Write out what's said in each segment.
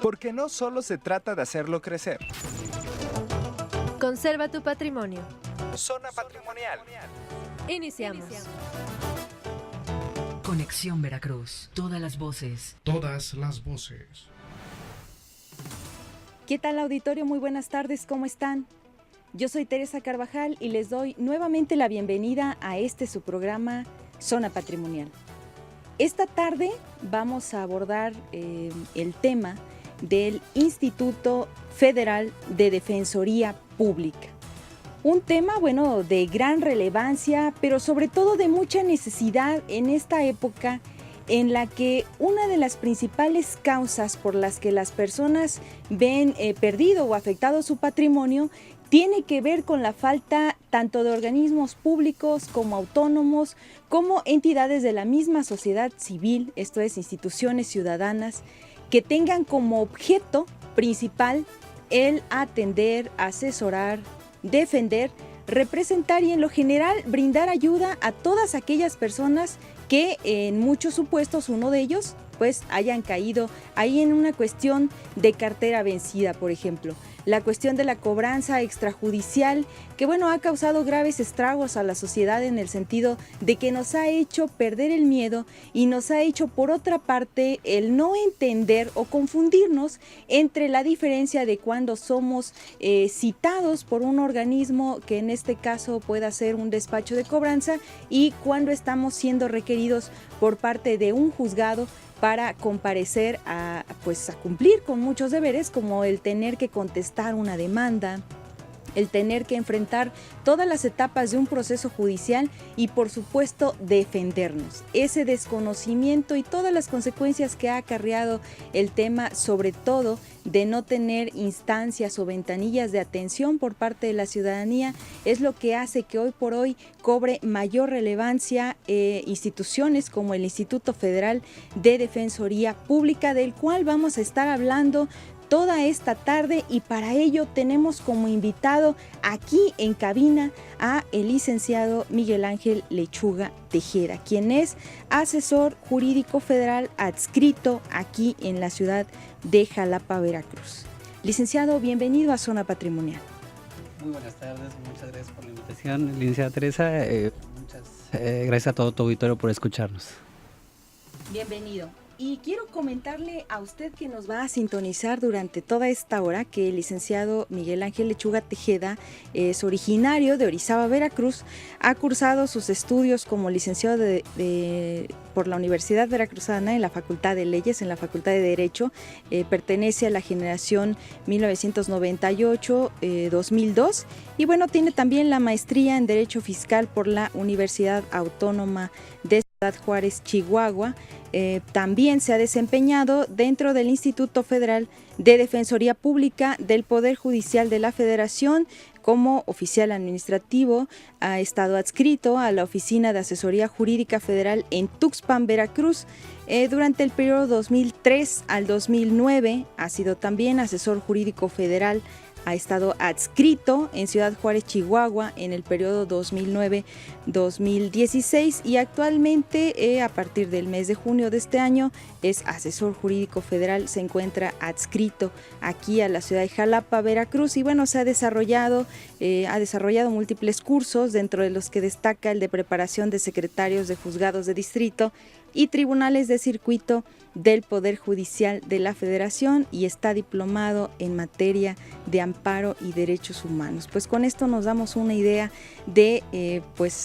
Porque no solo se trata de hacerlo crecer. Conserva tu patrimonio. Zona patrimonial. Iniciamos. Conexión Veracruz. Todas las voces. Todas las voces. ¿Qué tal, auditorio? Muy buenas tardes, ¿cómo están? Yo soy Teresa Carvajal y les doy nuevamente la bienvenida a su programa Zona Patrimonial. Esta tarde vamos a abordar el tema del Instituto Federal de Defensoría Pública. Un tema, de gran relevancia, pero sobre todo de mucha necesidad en esta época en la que una de las principales causas por las que las personas ven perdido o afectado su patrimonio tiene que ver con la falta tanto de organismos públicos como autónomos, como entidades de la misma sociedad civil, esto es, instituciones ciudadanas, que tengan como objeto principal el atender, asesorar, defender, representar y en lo general brindar ayuda a todas aquellas personas que en muchos supuestos, uno de ellos, pues hayan caído ahí en una cuestión de cartera vencida, por ejemplo. La cuestión de la cobranza extrajudicial, que ha causado graves estragos a la sociedad en el sentido de que nos ha hecho perder el miedo y nos ha hecho, por otra parte, el no entender o confundirnos entre la diferencia de cuando somos citados por un organismo, que en este caso pueda ser un despacho de cobranza, y cuando estamos siendo requeridos por parte de un juzgado para comparecer a cumplir con muchos deberes, como el tener que contestar una demanda, el tener que enfrentar todas las etapas de un proceso judicial y, por supuesto, defendernos. Ese desconocimiento y todas las consecuencias que ha acarreado el tema, sobre todo de no tener instancias o ventanillas de atención por parte de la ciudadanía, es lo que hace que hoy por hoy cobre mayor relevancia instituciones como el Instituto Federal de Defensoría Pública, del cual vamos a estar hablando toda esta tarde, y para ello tenemos como invitado aquí en cabina a el licenciado Miguel Ángel Lechuga Tejeda, quien es asesor jurídico federal adscrito aquí en la ciudad de Jalapa, Veracruz. Licenciado, bienvenido a Zona Patrimonial. Muy buenas tardes, muchas gracias por la invitación, licenciada Teresa. Muchas gracias a todo tu auditorio por escucharnos. Bienvenido. Y quiero comentarle a usted que nos va a sintonizar durante toda esta hora que el licenciado Miguel Ángel Lechuga Tejeda es originario de Orizaba, Veracruz, ha cursado sus estudios como licenciado por la Universidad Veracruzana en la Facultad de Leyes, en la Facultad de Derecho, pertenece a la generación 1998-2002 y tiene también la maestría en Derecho Fiscal por la Universidad Autónoma de Ciudad Juárez, Chihuahua. También se ha desempeñado dentro del Instituto Federal de Defensoría Pública del Poder Judicial de la Federación como oficial administrativo. Ha estado adscrito a la Oficina de Asesoría Jurídica Federal en Tuxpan, Veracruz. Durante el periodo 2003 al 2009 ha sido también asesor jurídico federal. Ha estado adscrito en Ciudad Juárez, Chihuahua, en el periodo 2009-2016 y actualmente, a partir del mes de junio de este año, es asesor jurídico federal. Se encuentra adscrito aquí a la ciudad de Jalapa, Veracruz, y se ha desarrollado múltiples cursos, dentro de los que destaca el de preparación de secretarios de juzgados de distrito y tribunales de circuito del Poder Judicial de la Federación, y está diplomado en materia de amparo y derechos humanos. Pues con esto nos damos una idea de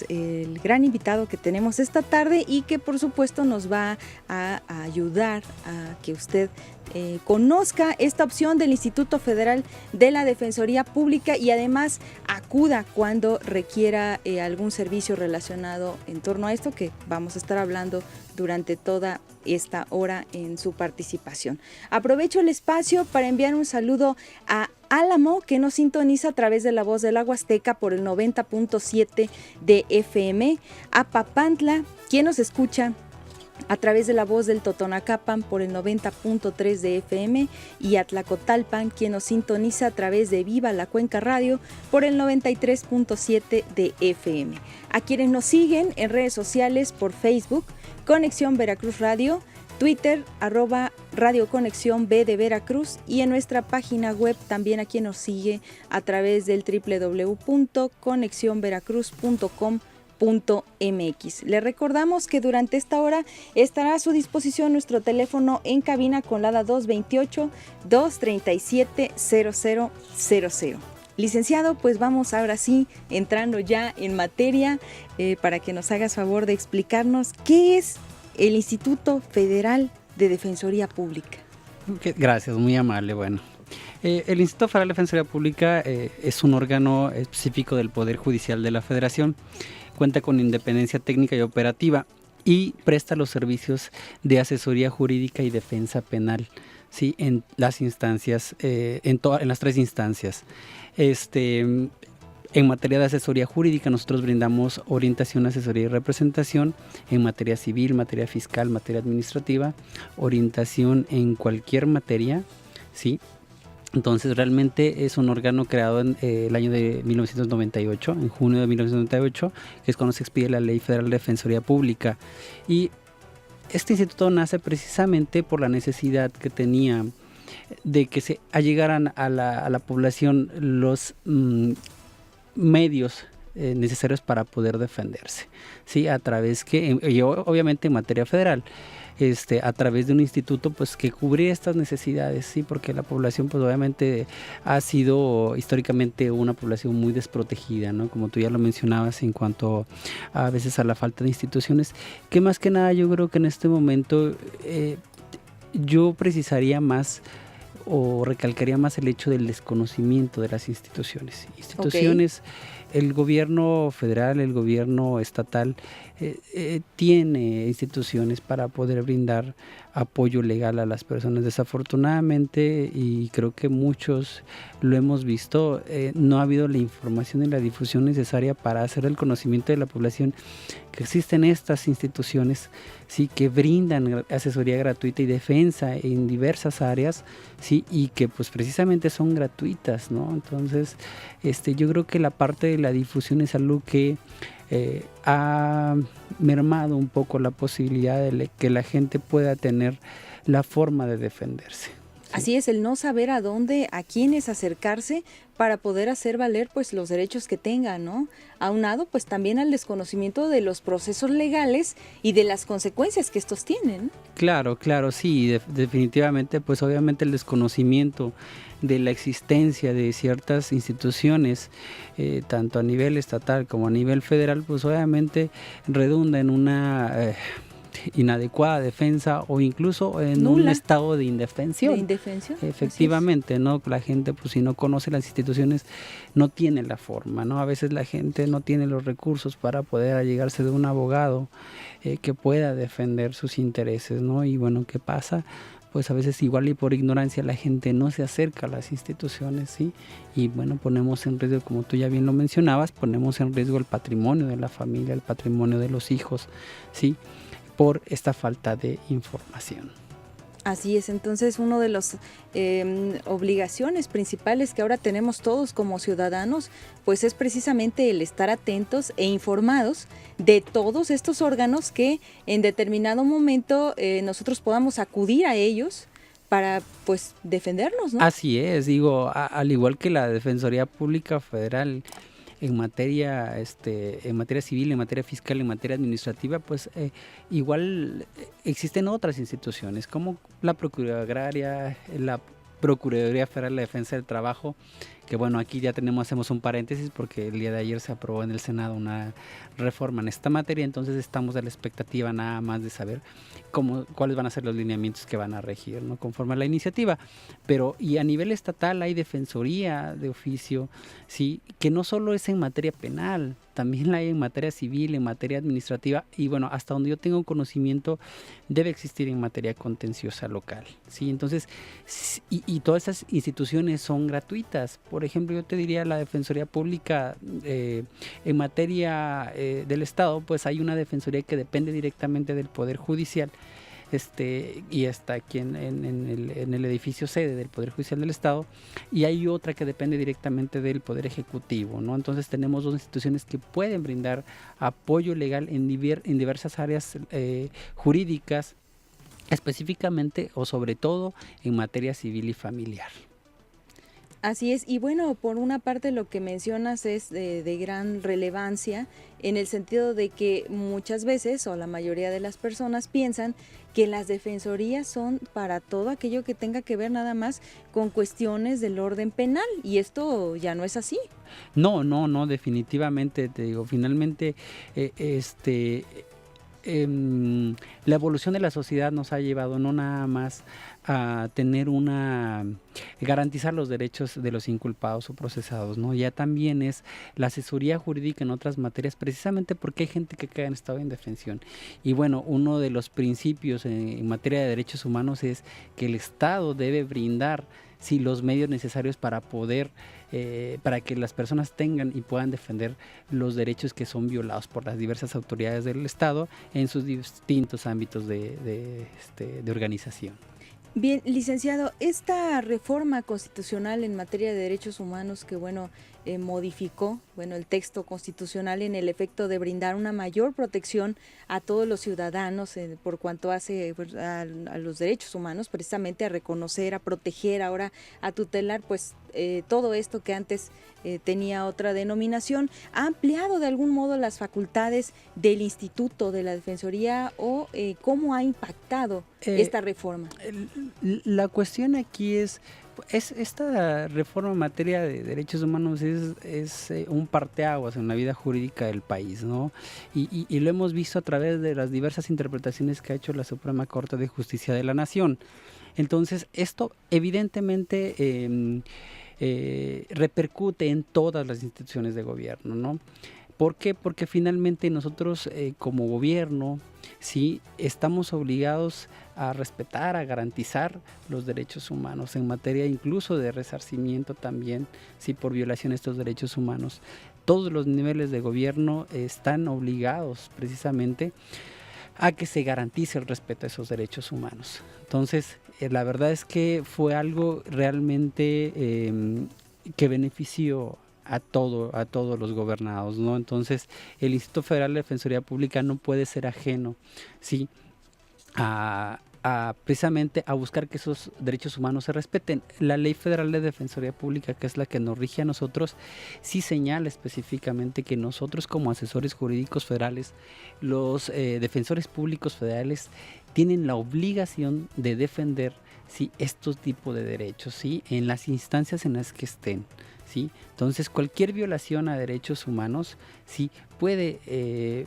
el gran invitado que tenemos esta tarde y que por supuesto nos va a ayudar a que usted conozca esta opción del Instituto Federal de la Defensoría Pública y además acuda cuando requiera algún servicio relacionado en torno a esto, que vamos a estar hablando durante toda esta hora en su participación. Aprovecho el espacio para enviar un saludo a Álamo, que nos sintoniza a través de la voz del Huasteca por el 90.7 de FM, a Papantla, quien nos escucha a través de la voz del Totonacapan por el 90.3 de FM, y a Tlacotalpan, quien nos sintoniza a través de Viva la Cuenca Radio por el 93.7 de FM. A quienes nos siguen en redes sociales por Facebook, Conexión Veracruz Radio, Twitter, @Radio Conexión B de Veracruz, y en nuestra página web también a quien nos sigue a través del www.conexionveracruz.com.mx. Le recordamos que durante esta hora estará a su disposición nuestro teléfono en cabina con LADA 228-237-0000. Licenciado, pues vamos ahora sí entrando ya en materia para que nos hagas favor de explicarnos qué es el Instituto Federal de Defensoría Pública. Gracias, muy amable. Bueno, el Instituto Federal de Defensoría Pública es un órgano específico del Poder Judicial de la Federación. Cuenta con independencia técnica y operativa y presta los servicios de asesoría jurídica y defensa penal, ¿sí? En las instancias, en las 3 instancias. En materia de asesoría jurídica, nosotros brindamos orientación, asesoría y representación en materia civil, materia fiscal, materia administrativa, orientación en cualquier materia, ¿sí? Entonces realmente es un órgano creado en el año de 1998, en junio de 1998, que es cuando se expide la Ley Federal de Defensoría Pública. Y este instituto nace precisamente por la necesidad que tenía de que se allegaran a la población los medios necesarios para poder defenderse, ¿sí? A través obviamente en materia federal, a través de un instituto pues que cubría estas necesidades, ¿sí? Porque la población pues obviamente ha sido históricamente una población muy desprotegida, ¿no? Como tú ya lo mencionabas en cuanto a veces a la falta de instituciones, que más que nada yo creo que en este momento yo precisaría más o recalcaría más el hecho del desconocimiento de las instituciones. El gobierno federal, el gobierno estatal tiene instituciones para poder brindar apoyo legal a las personas. Desafortunadamente, y creo que muchos lo hemos visto, no ha habido la información y la difusión necesaria para hacer el conocimiento de la población que existen estas instituciones, sí, que brindan asesoría gratuita y defensa en diversas áreas, sí, y que pues precisamente son gratuitas, ¿no? Entonces, yo creo que la parte de la difusión es algo que ha mermado un poco la posibilidad de que la gente pueda tener la forma de defenderse. Así es, el no saber a dónde, a quiénes acercarse para poder hacer valer pues los derechos que tengan, ¿no? Aunado pues también al desconocimiento de los procesos legales y de las consecuencias que estos tienen. Claro, sí, definitivamente pues obviamente el desconocimiento de la existencia de ciertas instituciones, tanto a nivel estatal como a nivel federal, pues obviamente redunda en una inadecuada defensa o incluso en un estado de indefensión. De indefensión. Efectivamente, ¿no? La gente, pues si no conoce las instituciones, no tiene la forma, ¿no? A veces la gente no tiene los recursos para poder allegarse de un abogado que pueda defender sus intereses, ¿no? Y bueno, ¿qué pasa? Pues a veces igual y por ignorancia la gente no se acerca a las instituciones, ¿sí? Y bueno, ponemos en riesgo, como tú ya bien lo mencionabas, ponemos en riesgo el patrimonio de la familia, el patrimonio de los hijos, ¿sí? Por esta falta de información. Así es, entonces una de las obligaciones principales que ahora tenemos todos como ciudadanos, pues es precisamente el estar atentos e informados de todos estos órganos que en determinado momento nosotros podamos acudir a ellos para pues defendernos, ¿no? Así es, al igual que la Defensoría Pública Federal en materia civil, en materia fiscal, en materia administrativa, pues igual existen otras instituciones como la Procuraduría Agraria, la Procuraduría Federal de Defensa del Trabajo, que bueno, aquí ya hacemos un paréntesis porque el día de ayer se aprobó en el Senado una reforma en esta materia, entonces estamos a la expectativa nada más de saber cuáles van a ser los lineamientos que van a regir, ¿no? Conforme a la iniciativa. Pero y a nivel estatal hay defensoría de oficio, sí, que no solo es en materia penal, también la hay en materia civil, en materia administrativa y bueno, hasta donde yo tengo conocimiento debe existir en materia contenciosa local, ¿sí? Entonces, y todas esas instituciones son gratuitas. Por ejemplo, yo te diría la Defensoría Pública en materia del Estado, pues hay una defensoría que depende directamente del Poder Judicial, y está aquí en el edificio sede del Poder Judicial del Estado, y hay otra que depende directamente del Poder Ejecutivo, ¿no? Entonces tenemos dos instituciones que pueden brindar apoyo legal en diversas áreas jurídicas, específicamente o sobre todo en materia civil y familiar. Así es, y bueno, por una parte lo que mencionas es de gran relevancia en el sentido de que muchas veces o la mayoría de las personas piensan que las defensorías son para todo aquello que tenga que ver nada más con cuestiones del orden penal, y esto ya no es así. No, definitivamente, te digo, finalmente la evolución de la sociedad nos ha llevado no nada más a tener garantizar los derechos de los inculpados o procesados, ¿no? Ya también es la asesoría jurídica en otras materias, precisamente porque hay gente que queda en estado de indefensión. Y bueno, uno de los principios en materia de derechos humanos es que el Estado debe brindar los medios necesarios para poder, para que las personas tengan y puedan defender los derechos que son violados por las diversas autoridades del Estado en sus distintos ámbitos de organización. Bien, licenciado, esta reforma constitucional en materia de derechos humanos que, modificó, el texto constitucional en el efecto de brindar una mayor protección a todos los ciudadanos por cuanto hace a los derechos humanos, precisamente a reconocer, a proteger, ahora a tutelar, todo esto que antes tenía otra denominación, ¿ha ampliado de algún modo las facultades del Instituto de la Defensoría o cómo ha impactado esta reforma? La cuestión aquí es esta reforma en materia de derechos humanos es un parteaguas en la vida jurídica del país, ¿no? Y lo hemos visto a través de las diversas interpretaciones que ha hecho la Suprema Corte de Justicia de la Nación. Entonces, esto evidentemente repercute en todas las instituciones de gobierno, ¿no? ¿Por qué? Porque finalmente nosotros como gobierno estamos obligados a respetar, a garantizar los derechos humanos en materia incluso de resarcimiento también, por violación de estos derechos humanos. Todos los niveles de gobierno están obligados precisamente a que se garantice el respeto a esos derechos humanos. Entonces, la verdad es que fue algo realmente que benefició a todos los gobernados, ¿no? Entonces, el Instituto Federal de Defensoría Pública no puede ser ajeno, precisamente a buscar que esos derechos humanos se respeten. La Ley Federal de Defensoría Pública, que es la que nos rige a nosotros, señala específicamente que nosotros como asesores jurídicos federales, los defensores públicos federales, tienen la obligación de defender estos tipos de derechos, en las instancias en las que estén. Entonces, cualquier violación a derechos humanos puede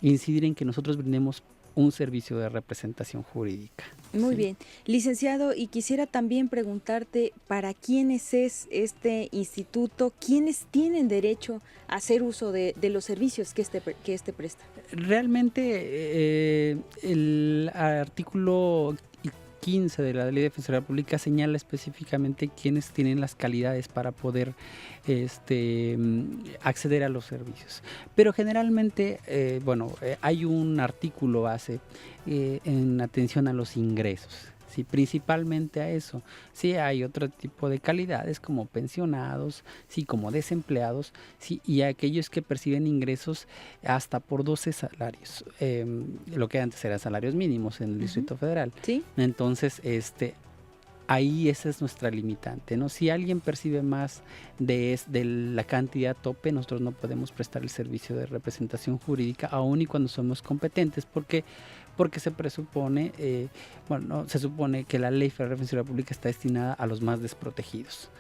incidir en que nosotros brindemos un servicio de representación jurídica. Muy bien. Licenciado, y quisiera también preguntarte, ¿para quiénes es este instituto? ¿Quiénes tienen derecho a hacer uso de los servicios que este presta? Realmente el artículo 15 de la Ley de Defensoría Pública señala específicamente quiénes tienen las calidades para poder acceder a los servicios. Pero generalmente, hay un artículo base en atención a los ingresos. Principalmente a eso. Hay otro tipo de calidades como pensionados, como desempleados, y aquellos que perciben ingresos hasta por 12 salarios, lo que antes eran salarios mínimos en el Distrito Federal. Entonces, ahí esa es nuestra limitante, ¿no? Si alguien percibe más de la cantidad tope, nosotros no podemos prestar el servicio de representación jurídica, aun y cuando somos competentes, porque se presupone, se supone que la Ley Federal de Defensoría Pública está destinada a los más desprotegidos,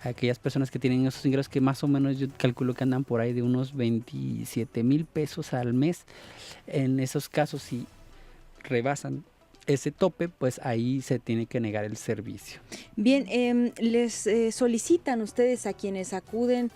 a aquellas personas que tienen esos ingresos que más o menos yo calculo que andan por ahí de unos 27,000 pesos al mes. En esos casos, si rebasan ese tope, pues ahí se tiene que negar el servicio. Bien, les solicitan ustedes a quienes acuden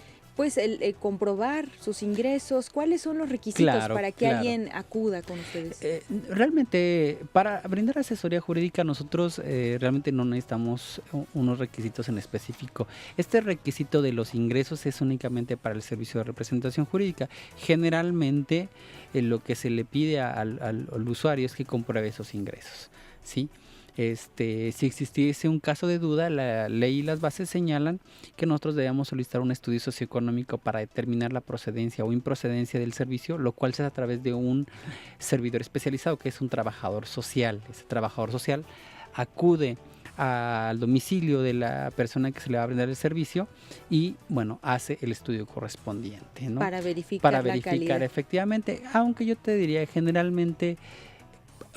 el comprobar sus ingresos. ¿Cuáles son los requisitos para que alguien acuda con ustedes? Realmente, para brindar asesoría jurídica, nosotros realmente no necesitamos unos requisitos en específico. Este requisito de los ingresos es únicamente para el servicio de representación jurídica. Generalmente, lo que se le pide al usuario es que compruebe esos ingresos, Si existiese un caso de duda, la ley y las bases señalan que nosotros debemos solicitar un estudio socioeconómico para determinar la procedencia o improcedencia del servicio, lo cual se hace a través de un servidor especializado que es un trabajador social. Ese trabajador social acude al domicilio de la persona que se le va a brindar el servicio y, bueno, hace el estudio correspondiente, ¿no? Para verificar la calidad. Efectivamente, aunque yo te diría generalmente,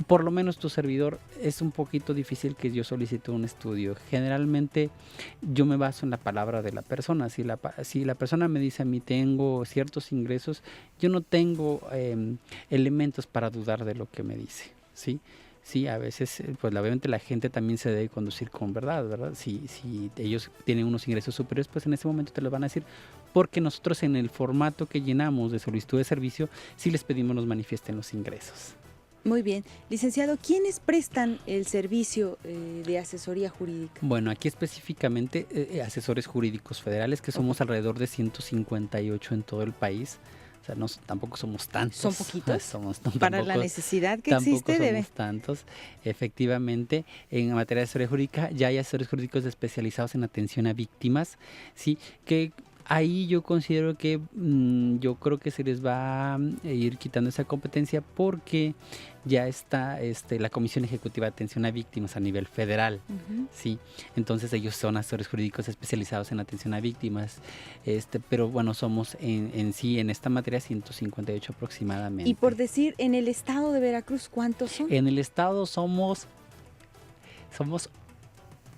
por lo menos tu servidor, es un poquito difícil que yo solicite un estudio. Generalmente yo me baso en la palabra de la persona. Si la persona me dice a mí tengo ciertos ingresos, yo no tengo elementos para dudar de lo que me dice, ¿sí? Sí, a veces, pues obviamente la gente también se debe conducir con ¿verdad? Si ellos tienen unos ingresos superiores, pues en ese momento te los van a decir, porque nosotros en el formato que llenamos de solicitud de servicio, sí les pedimos nos manifiesten los ingresos. Muy bien. Licenciado, ¿quiénes prestan el servicio de asesoría jurídica? Bueno, aquí específicamente asesores jurídicos federales, que somos alrededor de 158 en todo el país. O sea, tampoco somos tantos. ¿Son poquitos? Para la necesidad que existe, tampoco somos tantos. Efectivamente, en materia de asesoría jurídica ya hay asesores jurídicos especializados en atención a víctimas, sí, que ahí yo considero que yo creo que se les va a ir quitando esa competencia porque ya está la Comisión Ejecutiva de Atención a Víctimas a nivel federal, sí. Entonces ellos son asesores jurídicos especializados en atención a víctimas, pero bueno, somos en esta materia 158 aproximadamente. Y por decir, en el estado de Veracruz, ¿cuántos son? En el estado somos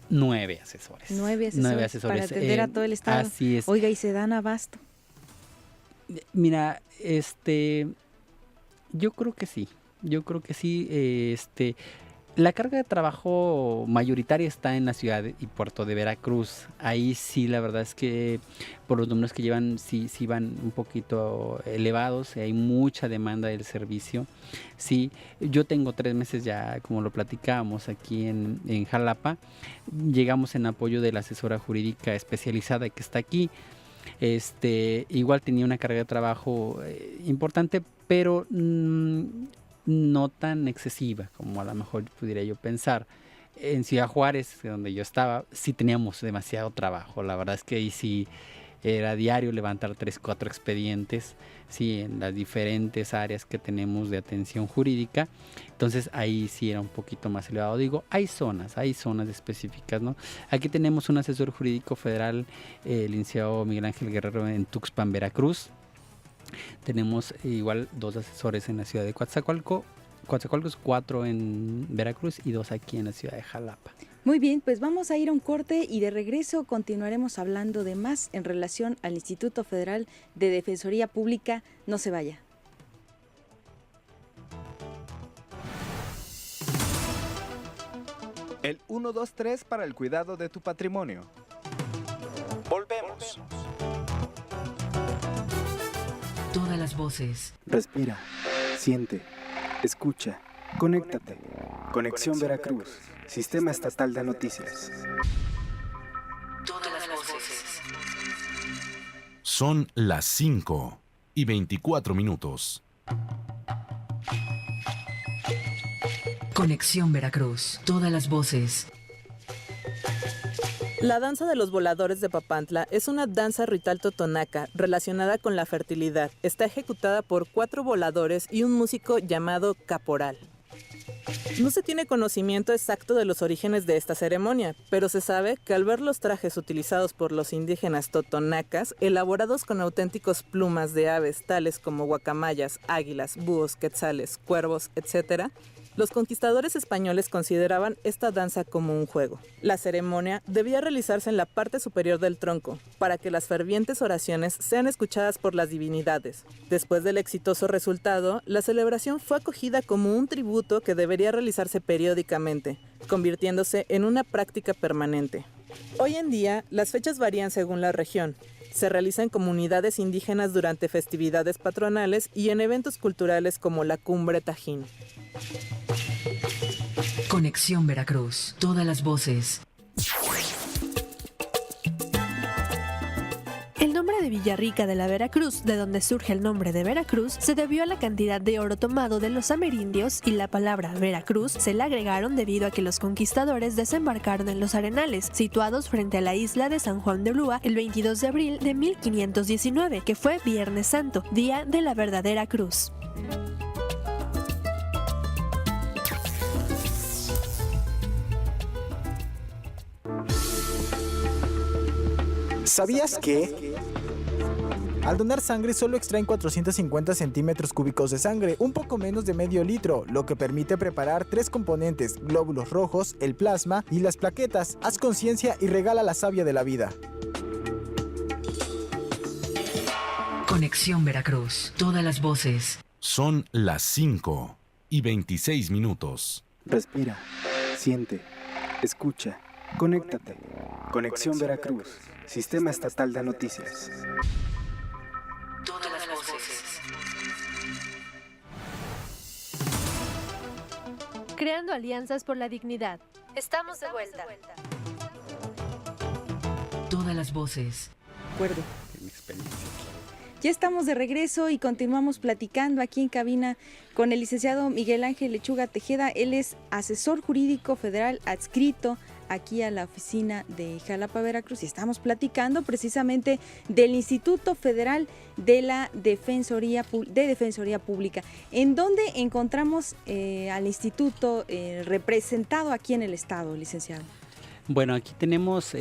9 asesores. 9 asesores para atender a todo el estado. Así es. Oiga, ¿y se dan abasto? Mira, yo creo que sí. La carga de trabajo mayoritaria está en la ciudad y puerto de Veracruz. Ahí sí, la verdad es que por los números que llevan, sí van un poquito elevados. Hay mucha demanda del servicio. Sí, yo tengo 3 meses ya, como lo platicábamos aquí en Jalapa. Llegamos en apoyo de la asesora jurídica especializada que está aquí. Igual tenía una carga de trabajo importante, pero no tan excesiva como a lo mejor pudiera yo pensar. En Ciudad Juárez, donde yo estaba, sí teníamos demasiado trabajo. La verdad es que ahí sí era diario levantar 3, 4 expedientes, sí, en las diferentes áreas que tenemos de atención jurídica. Entonces ahí sí era un poquito más elevado. Digo, hay zonas específicas, ¿no? Aquí tenemos un asesor jurídico federal, el licenciado Miguel Ángel Guerrero en Tuxpan, Veracruz. Tenemos igual 2 asesores en la ciudad de Coatzacoalcos, 4 en Veracruz y 2 aquí en la ciudad de Jalapa. Muy bien, pues vamos a ir a un corte y de regreso continuaremos hablando de más en relación al Instituto Federal de Defensoría Pública. No se vaya. El 123 para el cuidado de tu patrimonio. Volvemos. Todas las voces. Respira, siente, escucha, conéctate. Conexión Veracruz, Sistema Estatal de Noticias. Todas las voces. Son las 5:24. Conexión Veracruz. Todas las voces. La danza de los voladores de Papantla es una danza ritual totonaca relacionada con la fertilidad. Está ejecutada por 4 voladores y un músico llamado caporal. No se tiene conocimiento exacto de los orígenes de esta ceremonia, pero se sabe que al ver los trajes utilizados por los indígenas totonacas, elaborados con auténticos plumas de aves tales como guacamayas, águilas, búhos, quetzales, cuervos, etc., los conquistadores españoles consideraban esta danza como un juego. La ceremonia debía realizarse en la parte superior del tronco, para que las fervientes oraciones sean escuchadas por las divinidades. Después del exitoso resultado, la celebración fue acogida como un tributo que debería realizarse periódicamente, convirtiéndose en una práctica permanente. Hoy en día, las fechas varían según la región. Se realiza en comunidades indígenas durante festividades patronales y en eventos culturales como la Cumbre Tajín. Conexión Veracruz. Todas las voces. El nombre de Villarrica de la Veracruz, de donde surge el nombre de Veracruz, se debió a la cantidad de oro tomado de los amerindios, y la palabra Veracruz se le agregaron debido a que los conquistadores desembarcaron en los arenales, situados frente a la isla de San Juan de Ulúa el 22 de abril de 1519, que fue Viernes Santo, día de la verdadera cruz. ¿Sabías que? Al donar sangre solo extraen 450 centímetros cúbicos de sangre, un poco menos de medio litro, lo que permite preparar 3 componentes: glóbulos rojos, el plasma y las plaquetas. Haz conciencia y regala la savia de la vida. Conexión Veracruz. Todas las voces. Son las 5:26. Respira, siente, escucha, conéctate. Conexión Veracruz, Sistema Estatal de Noticias. Todas las voces. Creando alianzas por la dignidad. Estamos de vuelta. Todas las voces. Acuerdo. Ya estamos de regreso y continuamos platicando aquí en cabina con el licenciado Miguel Ángel Lechuga Tejeda. Él es asesor jurídico federal adscrito aquí a la oficina de Jalapa, Veracruz, y estamos platicando precisamente del Instituto Federal de la Defensoría Pública. ¿En dónde encontramos al instituto representado aquí en el estado, licenciado? Bueno, aquí tenemos,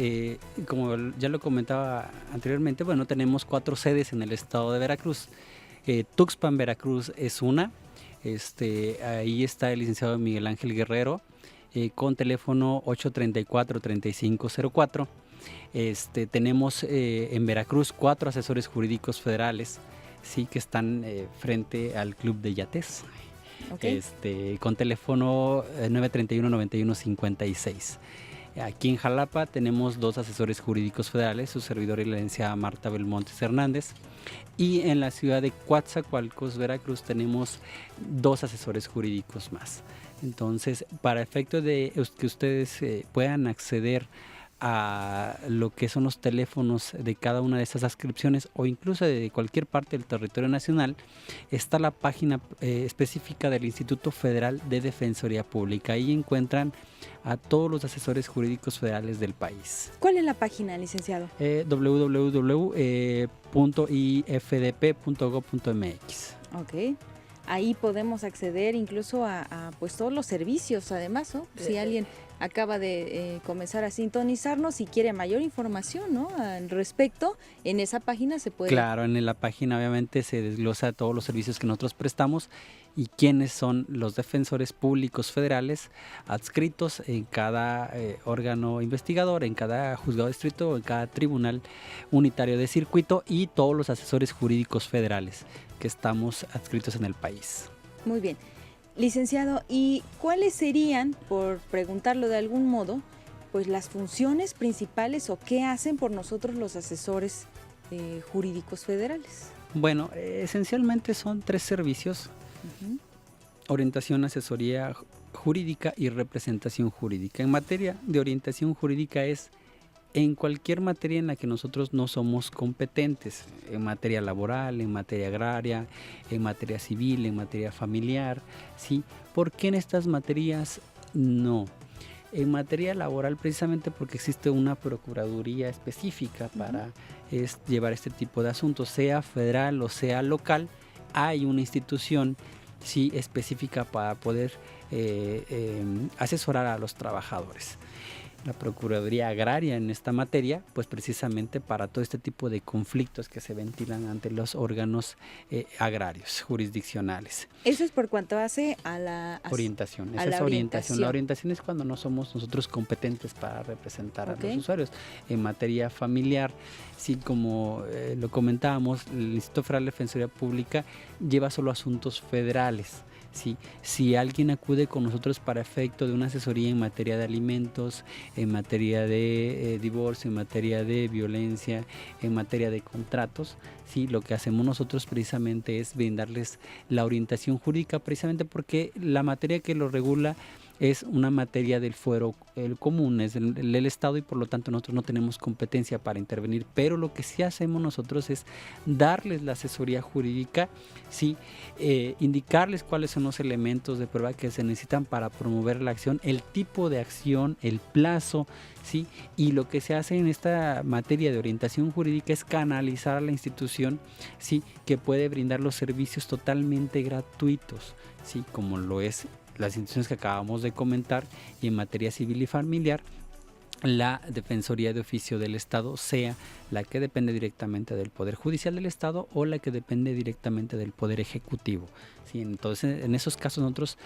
como ya lo comentaba anteriormente, bueno, tenemos 4 sedes en el estado de Veracruz. Tuxpan, Veracruz es una. Ahí está el licenciado Miguel Ángel Guerrero, con teléfono 834-3504. Tenemos en Veracruz 4 asesores jurídicos federales, sí, que están frente al Club de Yates, Okay. Con teléfono 931-9156. Aquí en Jalapa tenemos 2 asesores jurídicos federales, su servidor y la licenciada Marta Belmontes Hernández. Y en la ciudad de Coatzacoalcos, Veracruz, tenemos 2 asesores jurídicos más. Entonces, para efecto de que ustedes puedan acceder a lo que son los teléfonos de cada una de estas adscripciones o incluso de cualquier parte del territorio nacional, está la página específica del Instituto Federal de Defensoría Pública. Ahí encuentran a todos los asesores jurídicos federales del país. ¿Cuál es la página, licenciado? www.ifdp.gov.mx. Ok. Ahí podemos acceder incluso a pues todos los servicios, además, ¿no? Si alguien acaba de comenzar a sintonizarnos y quiere mayor información, ¿no? Al respecto, en esa página se puede... Claro, en la página obviamente se desglosa todos los servicios que nosotros prestamos y quiénes son los defensores públicos federales adscritos en cada órgano investigador, en cada juzgado de distrito, en cada tribunal unitario de circuito y todos los asesores jurídicos federales que estamos adscritos en el país. Muy bien. Licenciado, ¿y cuáles serían, por preguntarlo de algún modo, pues las funciones principales o qué hacen por nosotros los asesores jurídicos federales? Bueno, esencialmente son 3 servicios: orientación, asesoría jurídica y representación jurídica. En materia de orientación jurídica es en cualquier materia en la que nosotros no somos competentes, en materia laboral, en materia agraria, en materia civil, en materia familiar, ¿sí? ¿Por qué en estas materias no? En materia laboral, precisamente porque existe una procuraduría específica para llevar este tipo de asuntos, sea federal o sea local, hay una institución, sí, específica para poder asesorar a los trabajadores. La Procuraduría Agraria en esta materia, pues precisamente para todo este tipo de conflictos que se ventilan ante los órganos agrarios, jurisdiccionales. Eso es por cuanto hace a la orientación. Esa es orientación. La orientación es cuando no somos nosotros competentes para representar a los usuarios. En materia familiar, sí, como lo comentábamos, el Instituto Federal de Defensoría Pública lleva solo asuntos federales. ¿Sí? Si alguien acude con nosotros para efecto de una asesoría en materia de alimentos, en materia de divorcio, en materia de violencia, en materia de contratos, ¿sí? Lo que hacemos nosotros precisamente es brindarles la orientación jurídica, precisamente porque la materia que lo regula es una materia del fuero común, es el Estado, y por lo tanto nosotros no tenemos competencia para intervenir, pero lo que sí hacemos nosotros es darles la asesoría jurídica, ¿sí? Indicarles cuáles son los elementos de prueba que se necesitan para promover la acción, el tipo de acción, el plazo, ¿sí? Y lo que se hace en esta materia de orientación jurídica es canalizar a la institución, ¿sí? Que puede brindar los servicios totalmente gratuitos, ¿sí? Como lo es las instituciones que acabamos de comentar, y en materia civil y familiar, la Defensoría de Oficio del Estado, sea la que depende directamente del Poder Judicial del Estado o la que depende directamente del Poder Ejecutivo. ¿Sí? Entonces, en esos casos nosotros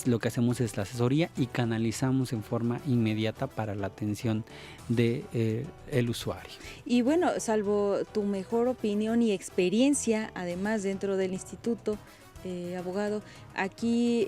lo que hacemos es la asesoría y canalizamos en forma inmediata para la atención del usuario. Y bueno, salvo tu mejor opinión y experiencia, además dentro del instituto, abogado, aquí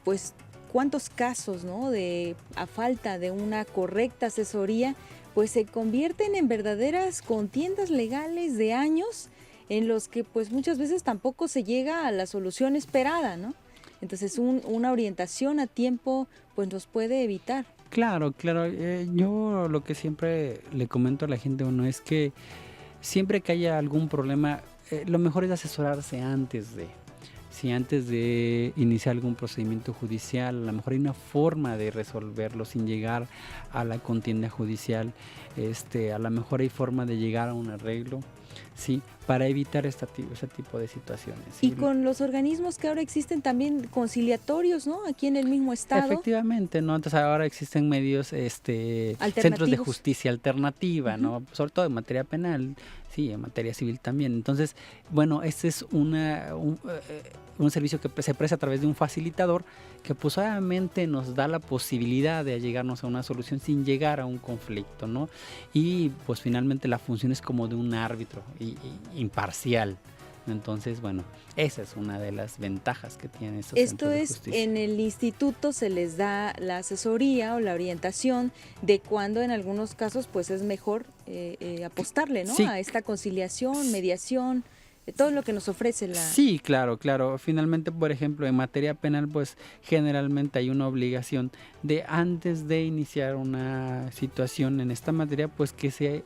pues cuántos casos, ¿no?, de a falta de una correcta asesoría, pues se convierten en verdaderas contiendas legales de años en los que pues muchas veces tampoco se llega a la solución esperada, ¿no? Entonces una orientación a tiempo pues nos puede evitar. Claro, yo lo que siempre le comento a la gente, uno, es que siempre que haya algún problema, lo mejor es asesorarse antes de... Si antes de iniciar algún procedimiento judicial, a lo mejor hay una forma de resolverlo sin llegar a la contienda judicial, a lo mejor hay forma de llegar a un arreglo, ¿sí? Para evitar ese tipo de situaciones. ¿Sí? Y con los organismos que ahora existen también conciliatorios, ¿no? Aquí en el mismo estado. Efectivamente, ¿no? Entonces ahora existen medios, centros de justicia alternativa, uh-huh, ¿no? Sobre todo en materia penal, sí, en materia civil también. Entonces, bueno, este es un servicio que se presta a través de un facilitador que pues obviamente nos da la posibilidad de llegarnos a una solución sin llegar a un conflicto, ¿no? Y pues finalmente la función es como de un árbitro imparcial. Entonces, bueno, esa es una de las ventajas que tiene estos centros de justicia. Esto es, en el instituto se les da la asesoría o la orientación de cuándo en algunos casos pues es mejor apostarle, ¿no? Sí. A esta conciliación, mediación, todo lo que nos ofrece la... Sí, claro. Finalmente, por ejemplo, en materia penal, pues generalmente hay una obligación de, antes de iniciar una situación en esta materia, pues que se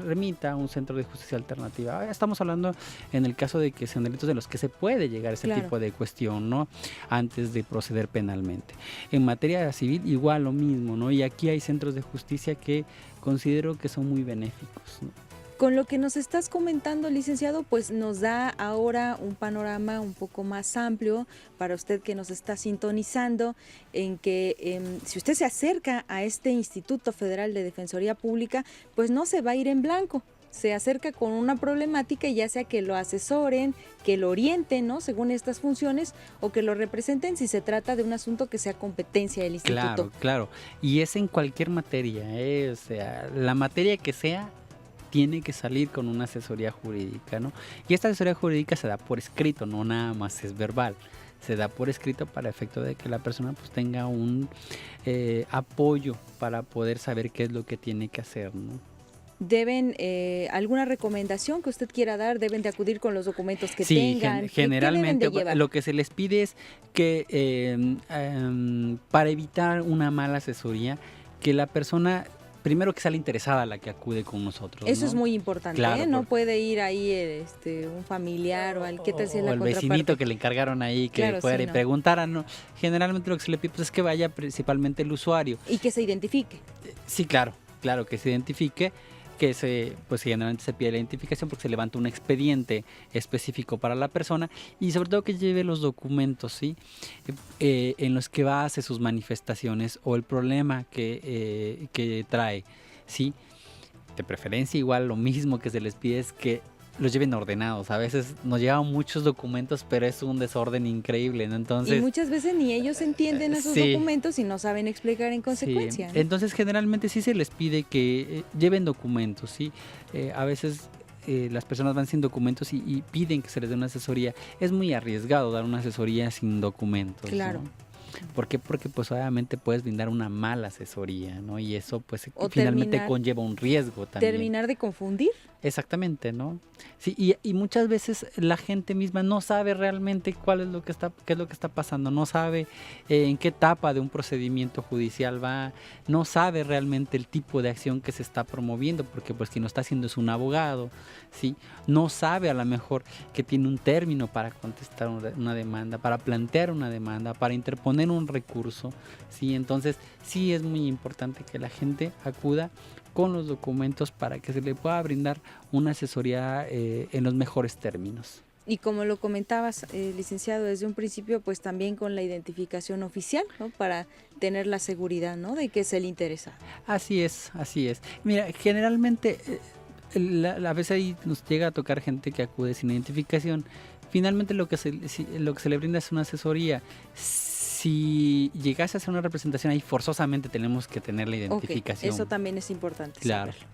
remita a un centro de justicia alternativa. Estamos hablando en el caso de que sean delitos de los que se puede llegar a ese tipo de cuestión, ¿no? Antes de proceder penalmente. En materia civil igual lo mismo, ¿no? Y aquí hay centros de justicia que considero que son muy benéficos, ¿no? Con lo que nos estás comentando, licenciado, pues nos da ahora un panorama un poco más amplio para usted que nos está sintonizando, en que si usted se acerca a este Instituto Federal de Defensoría Pública, pues no se va a ir en blanco. Se acerca con una problemática y ya sea que lo asesoren, que lo orienten, ¿no?, según estas funciones, o que lo representen si se trata de un asunto que sea competencia del instituto. Claro. Y es en cualquier materia, o sea, la materia que sea, tiene que salir con una asesoría jurídica, ¿no? Y esta asesoría jurídica se da por escrito, no nada más es verbal. Se da por escrito para efecto de que la persona pues tenga un apoyo para poder saber qué es lo que tiene que hacer, ¿no? ¿Deben, alguna recomendación que usted quiera dar, deben de acudir con los documentos que tengan? Generalmente lo que se les pide es que para evitar una mala asesoría, que la persona... Primero que sea la interesada la que acude con nosotros. Eso, ¿no?, es muy importante, claro, no puede ir ahí un familiar o ¿qué tal si es la contraparte? El vecinito que le encargaron ahí que fuera y preguntara, ¿no? Generalmente lo que se le pide pues, es que vaya principalmente el usuario. Y que se identifique. Sí, claro, que se identifique, que pues generalmente se pide la identificación porque se levanta un expediente específico para la persona y sobre todo que lleve los documentos, ¿sí? En los que base sus manifestaciones o el problema que trae, ¿sí? De preferencia igual lo mismo que se les pide es que los lleven ordenados. A veces nos llevan muchos documentos, pero es un desorden increíble, ¿no? Entonces, y muchas veces ni ellos entienden esos documentos y no saben explicar en consecuencia, ¿no? Entonces generalmente sí se les pide que lleven documentos, ¿sí? A veces las personas van sin documentos y piden que se les dé una asesoría. Es muy arriesgado dar una asesoría sin documentos, claro, ¿no? ¿Por qué? Porque pues obviamente puedes brindar una mala asesoría, ¿no? Y eso pues O finalmente terminar- conlleva un riesgo también. Terminar de confundir. Exactamente, ¿no? Sí, y muchas veces la gente misma no sabe realmente qué es lo que está pasando, no sabe en qué etapa de un procedimiento judicial va, no sabe realmente el tipo de acción que se está promoviendo, porque pues quien lo está haciendo es un abogado, ¿sí? No sabe a lo mejor que tiene un término para contestar una demanda, para plantear una demanda, para interponer un recurso, ¿sí? Entonces sí es muy importante que la gente acuda con los documentos para que se le pueda brindar una asesoría en los mejores términos. Y como lo comentabas, licenciado, desde un principio, pues también con la identificación oficial, ¿no? Para tener la seguridad, ¿no? De que es el interesado. Así es, así es. Mira, generalmente a veces ahí nos llega a tocar gente que acude sin identificación. Finalmente lo que se le brinda es una asesoría. Si llegase a hacer una representación ahí, forzosamente tenemos que tener la identificación. Eso también es importante. Claro. Saberlo.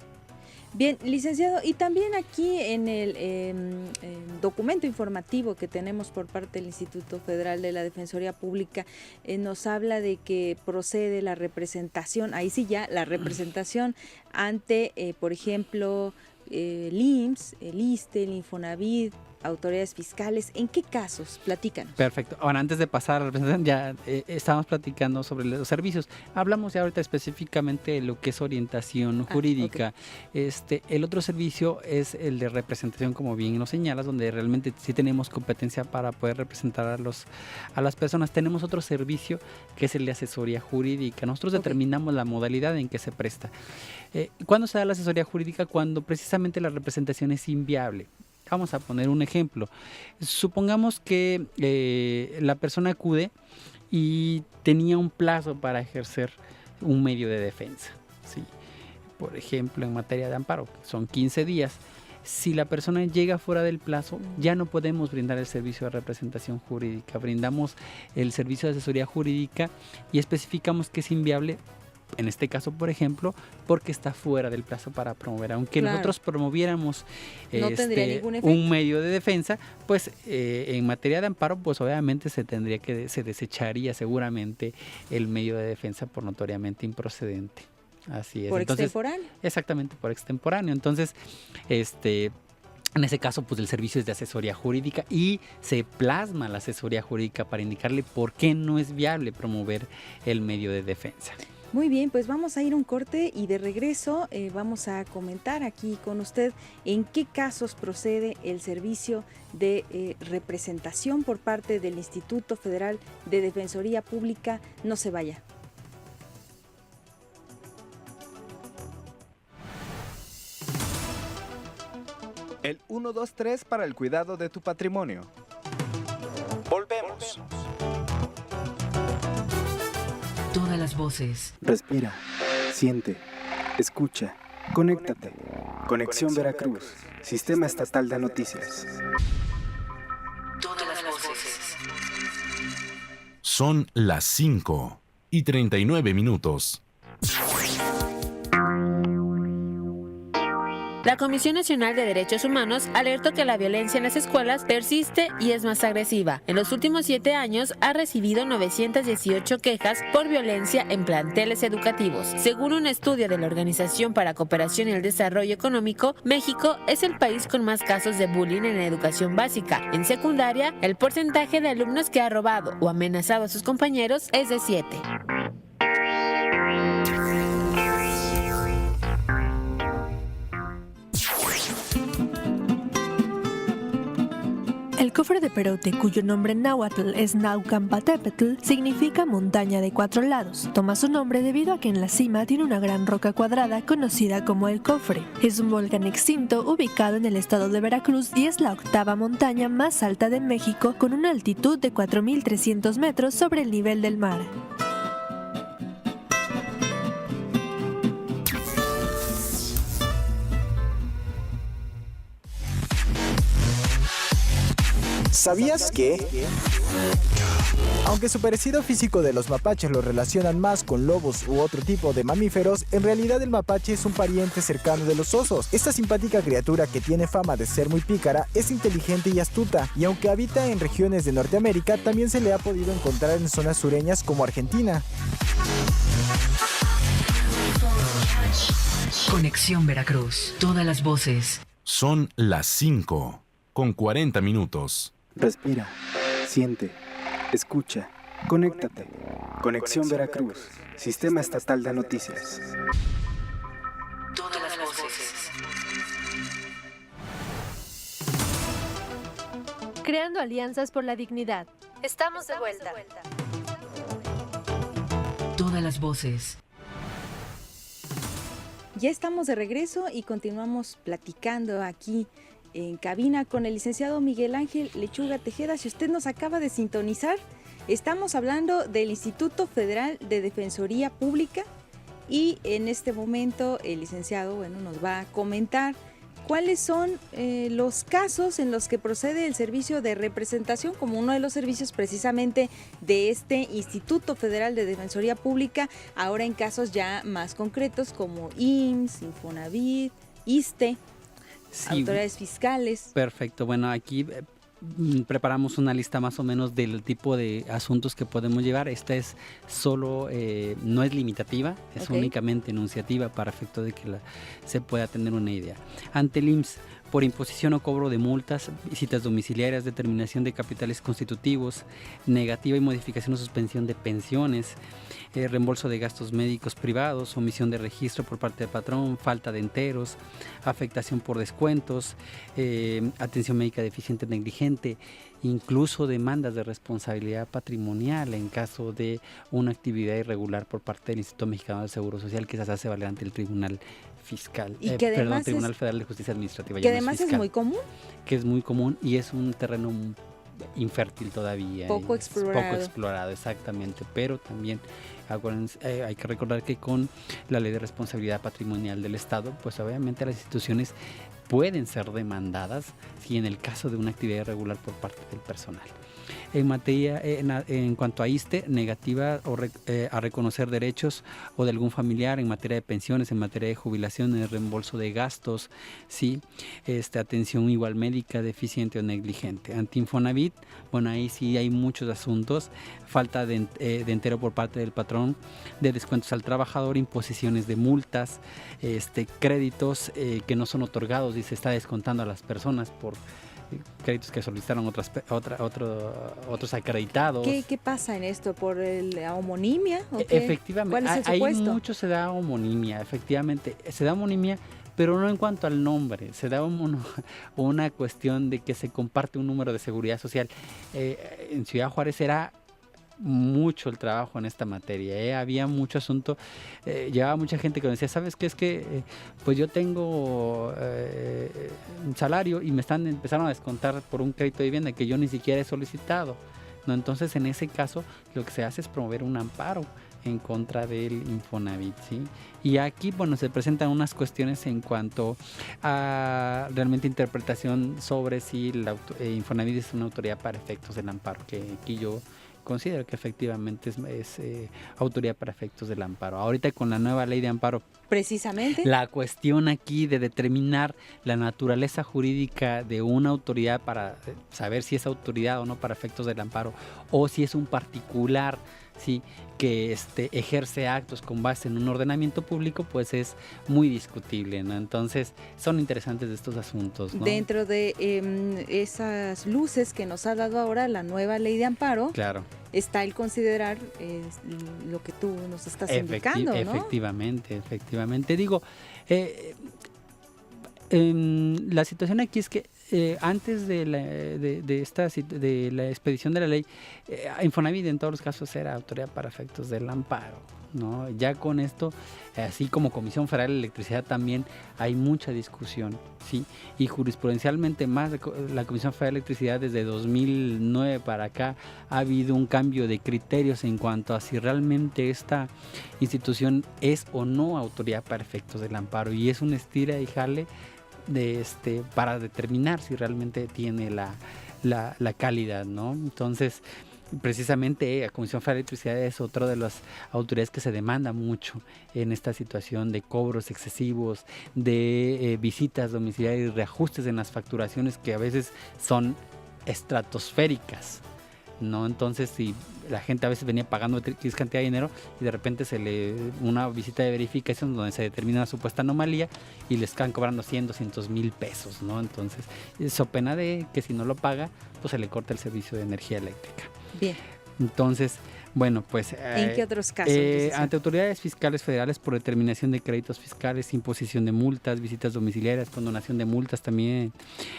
Bien, licenciado, y también aquí en el documento informativo que tenemos por parte del Instituto Federal de la Defensoría Pública, nos habla de que procede la representación, ahí sí ya, la representación ante, por ejemplo, el IMSS, el ISSSTE, el Infonavit, autoridades fiscales. ¿En qué casos? Platícanos. Perfecto. Ahora, antes de pasar a la representación, ya estábamos platicando sobre los servicios. Hablamos ya ahorita específicamente de lo que es orientación jurídica. Okay. El otro servicio es el de representación, como bien lo señalas, donde realmente sí tenemos competencia para poder representar a las personas. Tenemos otro servicio que es el de asesoría jurídica. Nosotros determinamos la modalidad en que se presta. ¿Cuándo se da la asesoría jurídica? Cuando precisamente la representación es inviable. Vamos a poner un ejemplo. Supongamos que la persona acude y tenía un plazo para ejercer un medio de defensa, ¿sí? Por ejemplo, en materia de amparo, son 15 días. Si la persona llega fuera del plazo, ya no podemos brindar el servicio de representación jurídica. Brindamos el servicio de asesoría jurídica y especificamos que es inviable. En este caso, por ejemplo, porque está fuera del plazo para promover. Aunque nosotros promoviéramos un medio de defensa, pues en materia de amparo, pues obviamente se desecharía seguramente el medio de defensa por notoriamente improcedente. Así es. Por extemporáneo. Exactamente, por extemporáneo. Entonces, en ese caso, pues el servicio es de asesoría jurídica y se plasma la asesoría jurídica para indicarle por qué no es viable promover el medio de defensa. Muy bien, pues vamos a ir a un corte y de regreso vamos a comentar aquí con usted en qué casos procede el servicio de representación por parte del Instituto Federal de Defensoría Pública. No se vaya. El 123 para el cuidado de tu patrimonio. Volvemos. Todas las voces. Respira, siente, escucha, conéctate. Conexión Veracruz, Sistema Estatal de Noticias. Todas las voces. Son las 5:39. La Comisión Nacional de Derechos Humanos alertó que la violencia en las escuelas persiste y es más agresiva. En los últimos 7 años ha recibido 918 quejas por violencia en planteles educativos. Según un estudio de la Organización para la Cooperación y el Desarrollo Económico, México es el país con más casos de bullying en la educación básica. En secundaria, el porcentaje de alumnos que ha robado o amenazado a sus compañeros es de 7. El cofre de Perote, cuyo nombre náhuatl es Naucalpatepetl, significa montaña de 4 lados. Toma su nombre debido a que en la cima tiene una gran roca cuadrada conocida como el cofre. Es un volcán extinto ubicado en el estado de Veracruz y es la 8ª montaña más alta de México con una altitud de 4.300 metros sobre el nivel del mar. ¿Sabías que? Aunque su parecido físico de los mapaches lo relacionan más con lobos u otro tipo de mamíferos, en realidad el mapache es un pariente cercano de los osos. Esta simpática criatura que tiene fama de ser muy pícara es inteligente y astuta, y aunque habita en regiones de Norteamérica, también se le ha podido encontrar en zonas sureñas como Argentina. Conexión Veracruz. Todas las voces. Son las 5:40. Respira, siente, escucha, conéctate. Conexión Veracruz, Sistema Estatal de Noticias. Todas las voces. Creando alianzas por la dignidad. Estamos de vuelta. Todas las voces. Ya estamos de regreso y continuamos platicando aquí en cabina con el licenciado Miguel Ángel Lechuga Tejeda. Si usted nos acaba de sintonizar, estamos hablando del Instituto Federal de Defensoría Pública y en este momento el licenciado nos va a comentar cuáles son los casos en los que procede el servicio de representación como uno de los servicios precisamente de este Instituto Federal de Defensoría Pública, ahora en casos ya más concretos como IMSS, Infonavit, ISSSTE, sí, autoridades fiscales. Perfecto, bueno, aquí preparamos una lista más o menos del tipo de asuntos que podemos llevar. Esta es solo, no es limitativa, es únicamente enunciativa para efecto de que se pueda tener una idea. Ante el IMSS, por imposición o cobro de multas, visitas domiciliarias, determinación de capitales constitutivos, negativa y modificación o suspensión de pensiones, reembolso de gastos médicos privados, omisión de registro por parte del patrón, falta de enteros, afectación por descuentos, atención médica deficiente negligente, incluso demandas de responsabilidad patrimonial en caso de una actividad irregular por parte del Instituto Mexicano del Seguro Social que se hace valer ante el Tribunal Fiscal, y que además Tribunal Federal de Justicia Administrativa. Que además es muy común. Que es muy común y es un terreno infértil todavía. Poco explorado, exactamente, pero también hay que recordar que con la Ley de Responsabilidad Patrimonial del Estado, pues obviamente las instituciones pueden ser demandadas si en el caso de una actividad irregular por parte del personal. En materia, en cuanto a ISSSTE, negativa a reconocer derechos o de algún familiar en materia de pensiones, en materia de jubilaciones, reembolso de gastos, sí, atención igual médica deficiente o negligente. Ante Infonavit, bueno, ahí sí hay muchos asuntos, falta de entero por parte del patrón, de descuentos al trabajador, imposiciones de multas, créditos que no son otorgados y se está descontando a las personas por créditos que solicitaron otros acreditados. ¿Qué pasa en esto? ¿Por la homonimia? ¿O qué? Efectivamente, ¿Cuál es el supuesto? Hay mucho se da homonimia, efectivamente, se da homonimia, pero no en cuanto al nombre, se da una cuestión de que se comparte un número de seguridad social. En Ciudad Juárez era mucho el trabajo en esta materia, había mucho asunto, llevaba mucha gente que me decía, ¿sabes qué? Es que pues yo tengo un salario y empezaron a descontar por un crédito de vivienda que yo ni siquiera he solicitado, ¿no? Entonces en ese caso lo que se hace es promover un amparo en contra del Infonavit, ¿sí? Y aquí, bueno, se presentan unas cuestiones en cuanto a realmente interpretación sobre si la Infonavit es una autoridad para efectos del amparo, que aquí yo considero que efectivamente es autoridad para efectos del amparo. Ahorita con la nueva ley de amparo, precisamente, la cuestión aquí de determinar la naturaleza jurídica de una autoridad para saber si es autoridad o no para efectos del amparo, o si es un particular, sí, que ejerce actos con base en un ordenamiento público, pues es muy discutible, ¿no? Entonces son interesantes estos asuntos, ¿no? Dentro de esas luces que nos ha dado ahora la nueva ley de amparo, claro, está el considerar lo que tú nos estás indicando, ¿no? Efectivamente. Digo, la situación aquí es que antes de la expedición de la ley, Infonavit en todos los casos era autoridad para efectos del amparo, ¿no? Ya con esto, así como Comisión Federal de Electricidad, también hay mucha discusión, ¿sí? Y jurisprudencialmente más la Comisión Federal de Electricidad desde 2009 para acá ha habido un cambio de criterios en cuanto a si realmente esta institución es o no autoridad para efectos del amparo, y es un estira y jale para determinar si realmente tiene la calidad, ¿no? Entonces, precisamente la Comisión Federal de Electricidad es otra de las autoridades que se demanda mucho en esta situación de cobros excesivos, de visitas domiciliarias y reajustes en las facturaciones que a veces son estratosféricas, ¿no? Entonces, si la gente a veces venía pagando X cantidad de dinero y de repente una visita de verificación donde se determina una supuesta anomalía y les están cobrando 100, 200 mil pesos, ¿no? Entonces, eso pena de que si no lo paga, pues se le corta el servicio de energía eléctrica. Bien. Entonces, bueno, pues... ¿En qué otros casos? Ante autoridades fiscales federales por determinación de créditos fiscales, imposición de multas, visitas domiciliarias, condonación de multas también,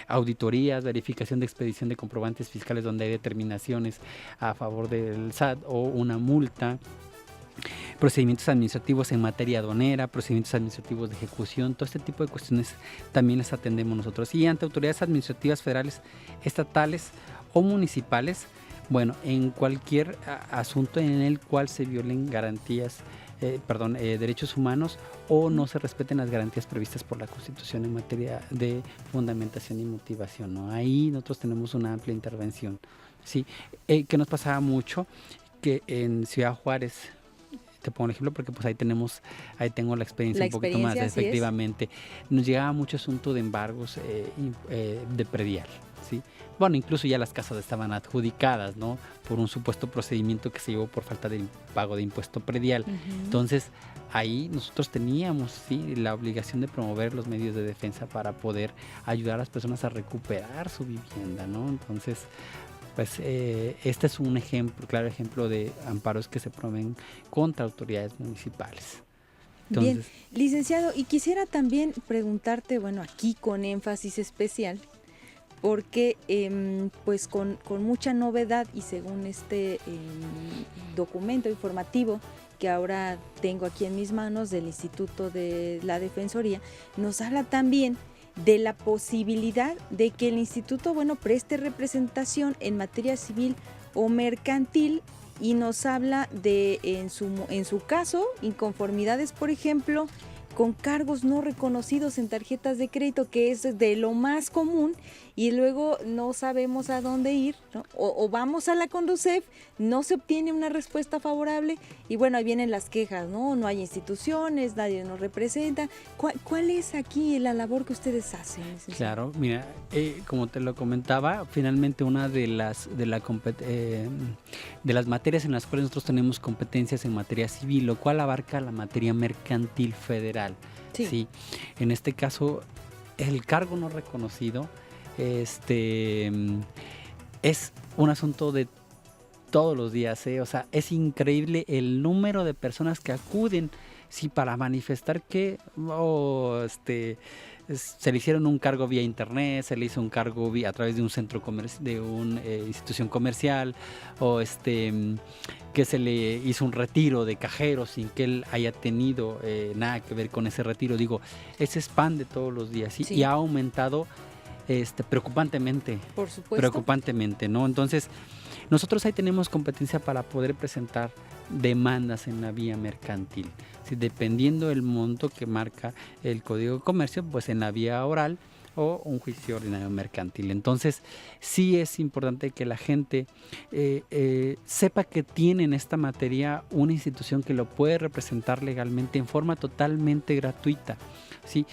auditorías, verificación de expedición de comprobantes fiscales donde hay determinaciones a favor del SAT o una multa, procedimientos administrativos en materia aduanera, procedimientos administrativos de ejecución, todo este tipo de cuestiones también las atendemos nosotros. Y ante autoridades administrativas federales, estatales o municipales, bueno, en cualquier asunto en el cual se violen derechos humanos o no se respeten las garantías previstas por la Constitución en materia de fundamentación y motivación, ¿no? Ahí nosotros tenemos una amplia intervención, ¿sí? Que nos pasaba mucho que en Ciudad Juárez, te pongo un ejemplo porque pues ahí tengo la experiencia un poquito más, efectivamente. Nos llegaba mucho asunto de embargos de predial, ¿sí? Bueno, incluso ya las casas estaban adjudicadas, ¿no? Por un supuesto procedimiento que se llevó por falta de pago de impuesto predial. Entonces, ahí nosotros teníamos, sí, la obligación de promover los medios de defensa para poder ayudar a las personas a recuperar su vivienda, ¿no? Entonces, pues este es un ejemplo, claro ejemplo de amparos que se promueven contra autoridades municipales. Entonces, bien, licenciado, y quisiera también preguntarte, bueno, aquí con énfasis especial, porque pues con mucha novedad y según este documento informativo que ahora tengo aquí en mis manos del Instituto de la Defensoría, nos habla también de la posibilidad de que el instituto, bueno, preste representación en materia civil o mercantil y nos habla de, en su caso, inconformidades, por ejemplo, con cargos no reconocidos en tarjetas de crédito, que es de lo más común, y luego no sabemos a dónde ir, ¿no? O vamos a la Conducef, no se obtiene una respuesta favorable, y bueno, ahí vienen las quejas, ¿no? No hay instituciones, nadie nos representa. ¿Cuál es aquí la labor que ustedes hacen? Claro, mira, como te lo comentaba, finalmente una de las materias en las cuales nosotros tenemos competencias en materia civil, lo cual abarca la materia mercantil federal. Sí. En este caso, el cargo no reconocido es un asunto de todos los días, o sea, es increíble el número de personas que acuden, sí, para manifestar que se le hicieron un cargo vía internet, se le hizo un cargo a través de un centro de una institución comercial, o que se le hizo un retiro de cajero sin que él haya tenido nada que ver con ese retiro. Digo, ese es pan de todos los días, ¿sí? Y ha aumentado preocupantemente. Por supuesto. Preocupantemente, ¿no? Entonces, nosotros ahí tenemos competencia para poder presentar demandas en la vía mercantil. ¿Sí? Dependiendo del monto que marca el Código de Comercio, pues en la vía oral o un juicio ordinario mercantil. Entonces, sí es importante que la gente sepa que tiene en esta materia una institución que lo puede representar legalmente en forma totalmente gratuita, ¿sí?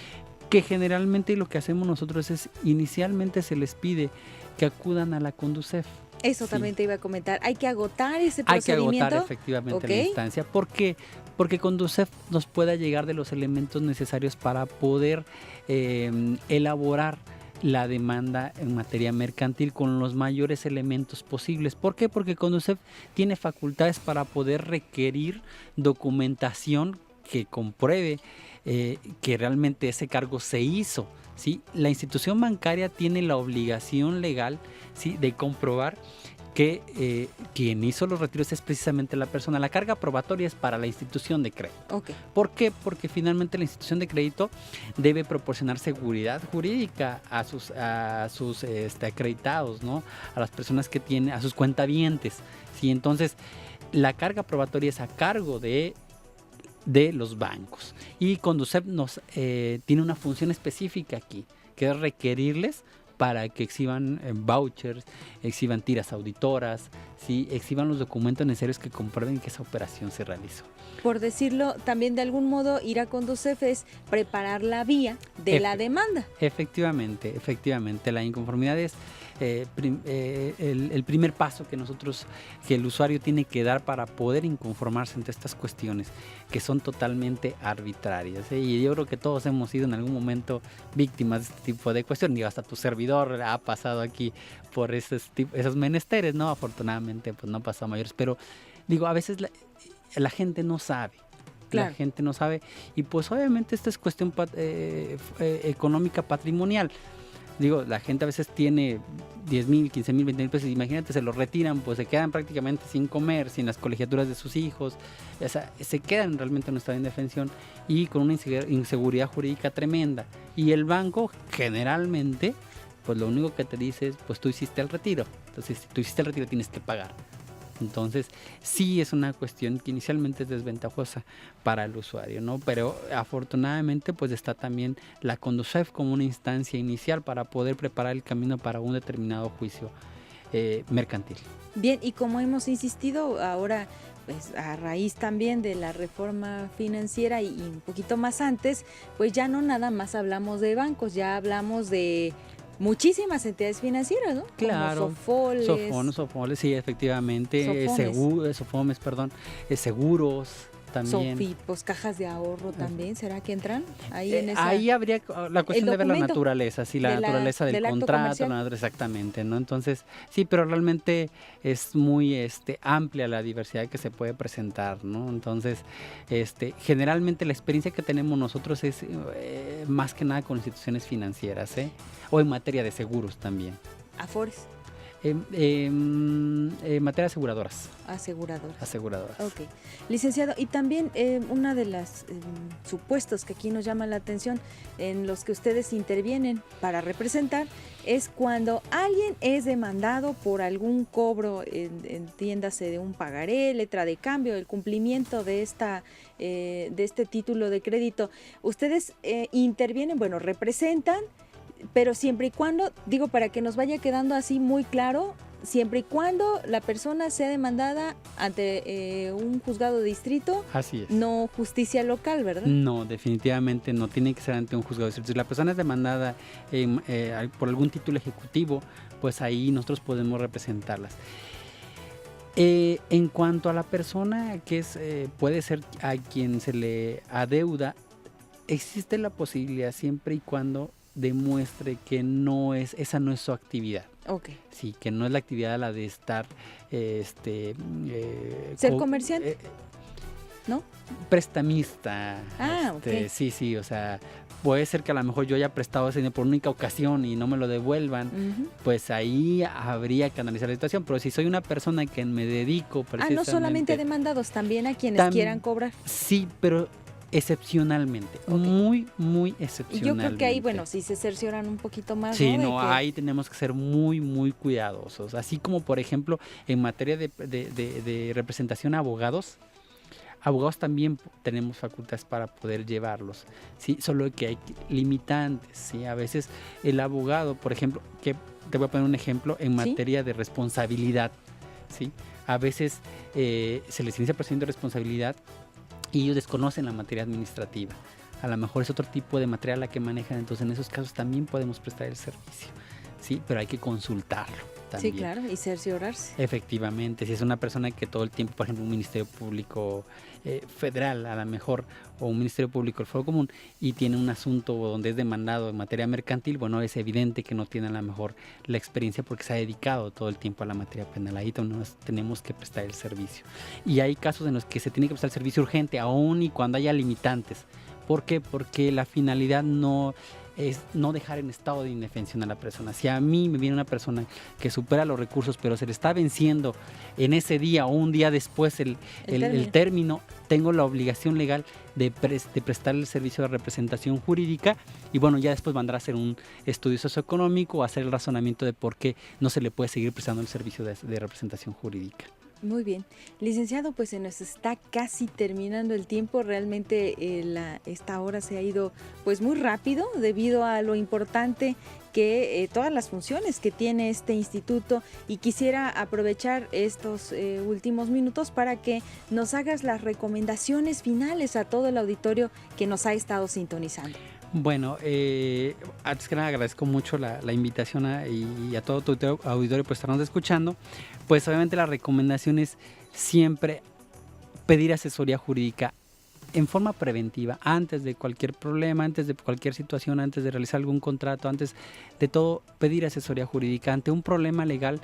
Que generalmente lo que hacemos nosotros es, inicialmente se les pide que acudan a la Conducef. Eso sí. También te iba a comentar. ¿Hay que agotar ese procedimiento? Hay que agotar efectivamente la instancia. ¿Por qué? Porque Conducef nos pueda llegar de los elementos necesarios para poder elaborar la demanda en materia mercantil con los mayores elementos posibles. ¿Por qué? Porque Conducef tiene facultades para poder requerir documentación que compruebe que realmente ese cargo se hizo, ¿sí? La institución bancaria tiene la obligación legal, ¿sí?, de comprobar que quien hizo los retiros es precisamente la persona. La carga probatoria es para la institución de crédito. Okay. ¿Por qué? Porque finalmente la institución de crédito debe proporcionar seguridad jurídica a sus acreditados, ¿no? A las personas que tienen, a sus cuentavientes, ¿sí? Entonces, la carga probatoria es a cargo de los bancos, y Conducef tiene una función específica aquí, que es requerirles para que exhiban vouchers, exhiban tiras auditoras, ¿sí? Exhiban los documentos necesarios que comprueben que esa operación se realizó. Por decirlo, también de algún modo ir a Conducef es preparar la vía de la demanda. Efectivamente, la inconformidad es el primer paso que el usuario tiene que dar para poder inconformarse ante estas cuestiones que son totalmente arbitrarias, ¿eh? Y yo creo que todos hemos sido en algún momento víctimas de este tipo de cuestiones. Digo, hasta tu servidor ha pasado aquí por esos menesteres, ¿no? Afortunadamente pues no ha pasado a mayores, pero digo, a veces la gente no sabe. Claro. La gente no sabe y pues obviamente esta es cuestión económica patrimonial. Digo, la gente a veces tiene 10,000, 15,000, 20,000 pesos, imagínate, se los retiran, pues se quedan prácticamente sin comer, sin las colegiaturas de sus hijos, o sea, se quedan realmente en un estado de indefensión y con una inseguridad jurídica tremenda. Y el banco generalmente, pues lo único que te dice es, pues tú hiciste el retiro, entonces si tú hiciste el retiro tienes que pagar. Entonces, sí es una cuestión que inicialmente es desventajosa para el usuario, ¿no? Pero afortunadamente, pues está también la Conducef como una instancia inicial para poder preparar el camino para un determinado juicio mercantil. Bien, y como hemos insistido ahora, pues a raíz también de la reforma financiera y un poquito más antes, pues ya no nada más hablamos de bancos, ya hablamos de muchísimas entidades financieras, ¿no? Claro. Como Sofoles, sí, efectivamente. Sofomes, seguros también. Sofipos, cajas de ahorro también, ¿será que entran ahí en esa? Ahí habría la cuestión de ver la naturaleza, sí, la naturaleza del contrato, exactamente, ¿no? Entonces, sí, pero realmente es muy amplia la diversidad que se puede presentar, ¿no? Entonces, generalmente la experiencia que tenemos nosotros es más que nada con instituciones financieras, o en materia de seguros también. ¿Afores? Materia aseguradoras. Aseguradoras. Ok. Licenciado, y también una de las supuestos que aquí nos llama la atención en los que ustedes intervienen para representar es cuando alguien es demandado por algún cobro, entiéndase de un pagaré, letra de cambio, el cumplimiento de este título de crédito. Ustedes intervienen, bueno, representan, pero siempre y cuando, digo, para que nos vaya quedando así muy claro, siempre y cuando la persona sea demandada ante un juzgado de distrito. Así es. No justicia local, ¿verdad? No, definitivamente no, tiene que ser ante un juzgado de distrito. Si la persona es demandada por algún título ejecutivo, pues ahí nosotros podemos representarlas. En cuanto a la persona que puede ser a quien se le adeuda, existe la posibilidad siempre y cuando demuestre que esa no es su actividad. Okay. Sí, que no es la actividad la de estar ser comerciante, ¿no? Prestamista. Okay. Sí, o sea, puede ser que a lo mejor yo haya prestado ese dinero por única ocasión y no me lo devuelvan, pues ahí habría que analizar la situación, pero si soy una persona que me dedico precisamente... no solamente a demandados, también a quienes quieran cobrar. Sí, pero excepcionalmente, muy, muy excepcionalmente. Y yo creo que ahí, bueno, si se cercioran un poquito más. Sí, ahí tenemos que ser muy, muy cuidadosos. Así como, por ejemplo, en materia de representación a abogados también tenemos facultades para poder llevarlos, ¿sí? Solo que hay limitantes, ¿sí? A veces el abogado, por ejemplo, que te voy a poner un ejemplo en materia de responsabilidad, ¿sí? A veces se les inicia el procedimiento de responsabilidad y ellos desconocen la materia administrativa. A lo mejor es otro tipo de materia la que manejan, entonces en esos casos también podemos prestar el servicio, ¿sí? Pero hay que consultarlo también. Sí, claro, y cerciorarse. Efectivamente, si es una persona que todo el tiempo, por ejemplo, un Ministerio Público Federal a lo mejor, o un Ministerio Público del Fuero Común, y tiene un asunto donde es demandado en materia mercantil, bueno, es evidente que no tiene a lo mejor la experiencia porque se ha dedicado todo el tiempo a la materia penal. Ahí tenemos que prestar el servicio. Y hay casos en los que se tiene que prestar el servicio urgente, aún y cuando haya limitantes. ¿Por qué? Porque la finalidad no es no dejar en estado de indefensión a la persona. Si a mí me viene una persona que supera los recursos, pero se le está venciendo en ese día o un día después el término, tengo la obligación legal de prestar el servicio de representación jurídica y bueno, ya después mandar a hacer un estudio socioeconómico o hacer el razonamiento de por qué no se le puede seguir prestando el servicio de representación jurídica. Muy bien. Licenciado, pues se nos está casi terminando el tiempo. Realmente esta hora se ha ido pues muy rápido debido a lo importante que todas las funciones que tiene este instituto, y quisiera aprovechar estos últimos minutos para que nos hagas las recomendaciones finales a todo el auditorio que nos ha estado sintonizando. Bueno, antes que nada agradezco mucho la invitación y a todo tu auditorio por estarnos escuchando. Pues obviamente la recomendación es siempre pedir asesoría jurídica en forma preventiva, antes de cualquier problema, antes de cualquier situación, antes de realizar algún contrato, antes de todo, pedir asesoría jurídica. Ante un problema legal,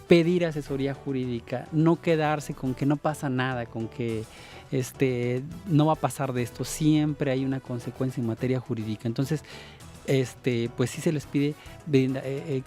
pedir asesoría jurídica, no quedarse con que no pasa nada, con que no va a pasar de esto. Siempre hay una consecuencia en materia jurídica. Entonces, pues sí se les pide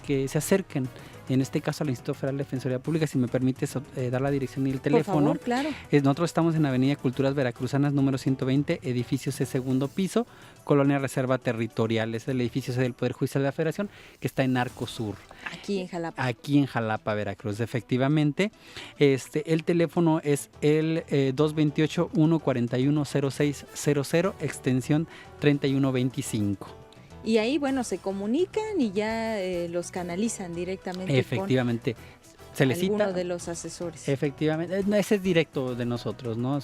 que se acerquen, en este caso al Instituto Federal de Defensoría Pública. Si me permites dar la dirección y el teléfono. Por favor, claro. Nosotros estamos en Avenida Culturas Veracruzanas número 120, edificio C, segundo piso, Colonia Reserva Territorial. Es el edificio del Poder Judicial de la Federación, que está en Arco Sur. Aquí en Jalapa. Aquí en Jalapa, Veracruz, efectivamente. El teléfono es el 228-141-0600, extensión 3125. Y ahí, bueno, se comunican y ya los canalizan directamente. Efectivamente. Se les cita alguno de los asesores. Efectivamente. Ese es directo de nosotros, ¿no?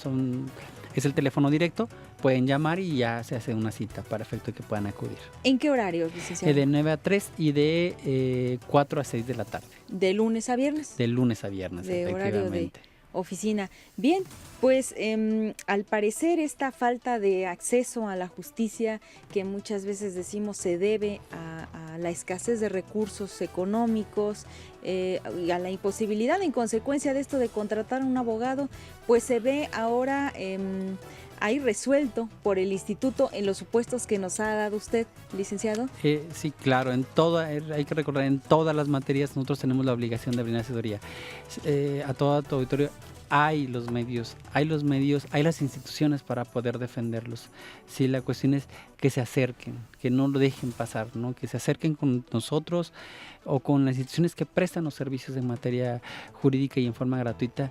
Es el teléfono directo. Pueden llamar y ya se hace una cita para efecto de que puedan acudir. ¿En qué horarios, licenciado? De 9 a 3 y de 4 a 6 de la tarde. ¿De lunes a viernes? De lunes a viernes, de efectivamente. Horario de oficina. Bien, pues al parecer esta falta de acceso a la justicia, que muchas veces decimos se debe a la escasez de recursos económicos y a la imposibilidad en consecuencia de esto de contratar a un abogado, pues se ve ahora ahí resuelto por el instituto en los supuestos que nos ha dado usted, licenciado. Sí, claro, hay que recordar, en todas las materias nosotros tenemos la obligación de brindar asesoría. A todo tu auditorio hay los medios, hay las instituciones para poder defenderlos. Sí, la cuestión es que se acerquen, que no lo dejen pasar, ¿no? Que se acerquen con nosotros o con las instituciones que prestan los servicios en materia jurídica y en forma gratuita,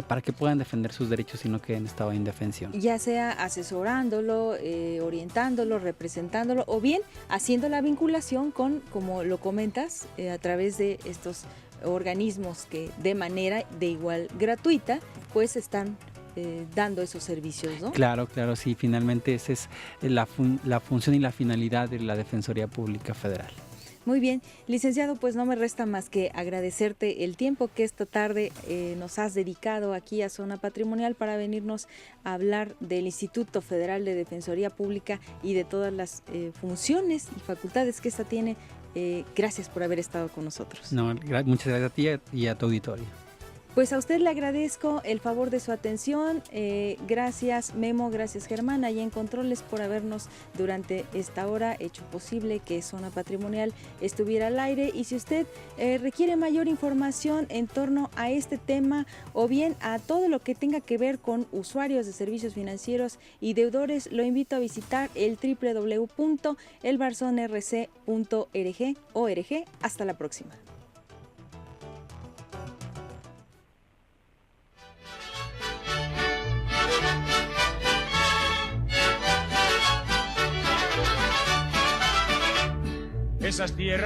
para que puedan defender sus derechos y no queden en estado de indefensión. Ya sea asesorándolo, orientándolo, representándolo, o bien haciendo la vinculación con, como lo comentas, a través de estos organismos que de manera de igual gratuita pues están dando esos servicios, ¿no? Claro, sí, finalmente esa es la función y la finalidad de la Defensoría Pública Federal. Muy bien, licenciado, pues no me resta más que agradecerte el tiempo que esta tarde nos has dedicado aquí a Zona Patrimonial para venirnos a hablar del Instituto Federal de Defensoría Pública y de todas las funciones y facultades que esta tiene. Gracias por haber estado con nosotros. No, muchas gracias a ti y a tu auditorio. Pues a usted le agradezco el favor de su atención. Gracias Memo, gracias Germán, allá en Controles, por habernos durante esta hora hecho posible que Zona Patrimonial estuviera al aire. Y si usted requiere mayor información en torno a este tema o bien a todo lo que tenga que ver con usuarios de servicios financieros y deudores, lo invito a visitar el www.elbarzonrc.org. Hasta la próxima. Esas tierras